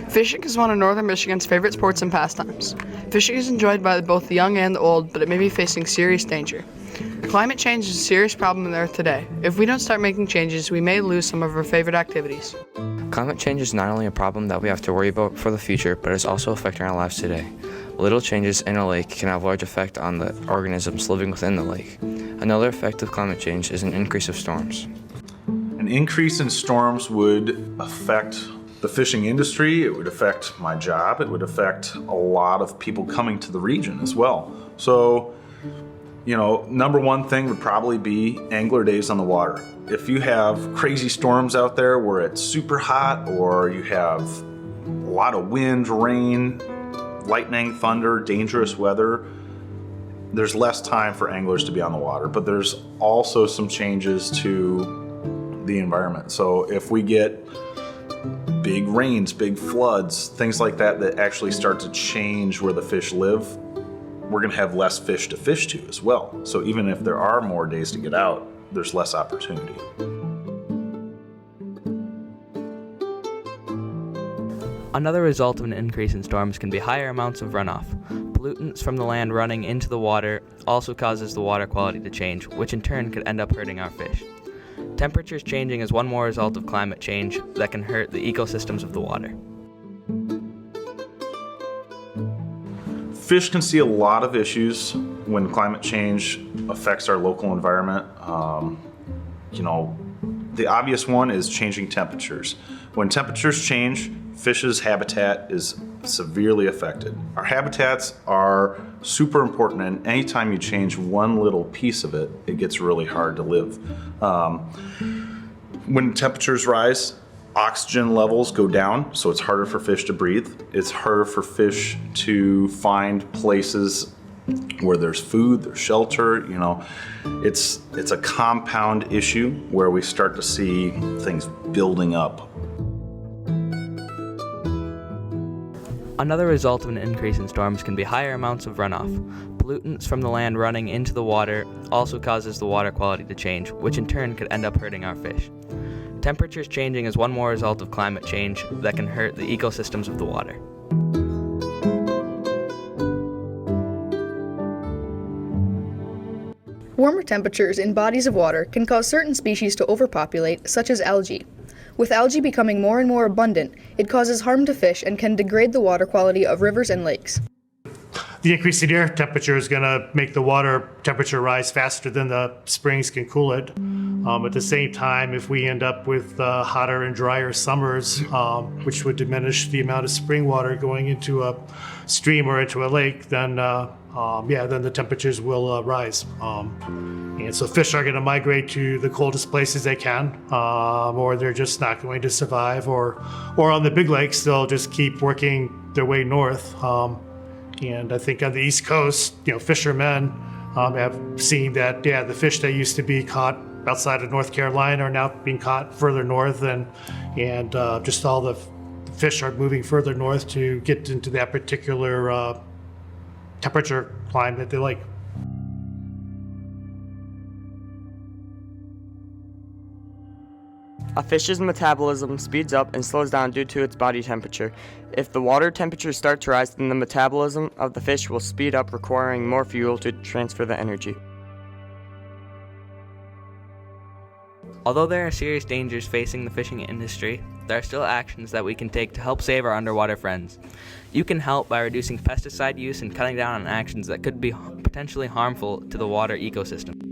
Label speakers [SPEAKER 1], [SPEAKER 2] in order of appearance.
[SPEAKER 1] Fishing is one of northern Michigan's favorite sports and pastimes. Fishing is enjoyed by both the young and the old, but it may be facing serious danger. Climate change is a serious problem on the Earth today. If we don't start making changes, we may lose some of our favorite activities.
[SPEAKER 2] Climate change is not only a problem that we have to worry about for the future, but is also affecting our lives today. Little changes in a lake can have a large effect on the organisms living within the lake. Another effect of climate change is an increase of storms.
[SPEAKER 3] An increase in storms would affect the fishing industry, it would affect my job, it would affect a lot of people coming to the region as well. So, number one thing would probably be angler days on the water. If you have crazy storms out there where it's super hot, or you have a lot of wind, rain, lightning, thunder, dangerous weather, there's less time for anglers to be on the water, but there's also some changes to the environment. So if we get big rains, big floods, things like that actually start to change where the fish live, we're going to have less fish to fish to as well. So even if there are more days to get out, there's less opportunity.
[SPEAKER 4] Another result of an increase in storms can be higher amounts of runoff. Pollutants from the land running into the water also causes the water quality to change, which in turn could end up hurting our fish. Temperatures changing is one more result of climate change that can hurt the ecosystems of the water.
[SPEAKER 3] Fish can see a lot of issues when climate change affects our local environment. The obvious one is changing temperatures. When temperatures change, fish's habitat is severely affected. Our habitats are super important, and anytime you change one little piece of it, it gets really hard to live. When temperatures rise, oxygen levels go down, so it's harder for fish to breathe. It's harder for fish to find places where there's food, there's shelter. It's a compound issue where we start to see things building up.
[SPEAKER 4] Another result of an increase in storms can be higher amounts of runoff. Pollutants from the land running into the water also causes the water quality to change, which in turn could end up hurting our fish. Temperatures changing is one more result of climate change that can hurt the ecosystems of the water.
[SPEAKER 5] Warmer temperatures in bodies of water can cause certain species to overpopulate, such as algae. With algae becoming more and more abundant, it causes harm to fish and can degrade the water quality of rivers and lakes.
[SPEAKER 6] The increase in air temperature is going to make the water temperature rise faster than the springs can cool it. At the same time, if we end up with hotter and drier summers, which would diminish the amount of spring water going into a stream or into a lake, then the temperatures will rise. And so fish are going to migrate to the coldest places they can, or they're just not going to survive. Or on the big lakes, they'll just keep working their way north. And I think on the East Coast, fishermen have seen that, the fish that used to be caught outside of North Carolina are now being caught further north, and just all the fish are moving further north to get into that particular temperature climate that they like.
[SPEAKER 7] A fish's metabolism speeds up and slows down due to its body temperature. If the water temperature starts to rise, then the metabolism of the fish will speed up, requiring more fuel to transfer the energy.
[SPEAKER 4] Although there are serious dangers facing the fishing industry, there are still actions that we can take to help save our underwater friends. You can help by reducing pesticide use and cutting down on actions that could be potentially harmful to the water ecosystem.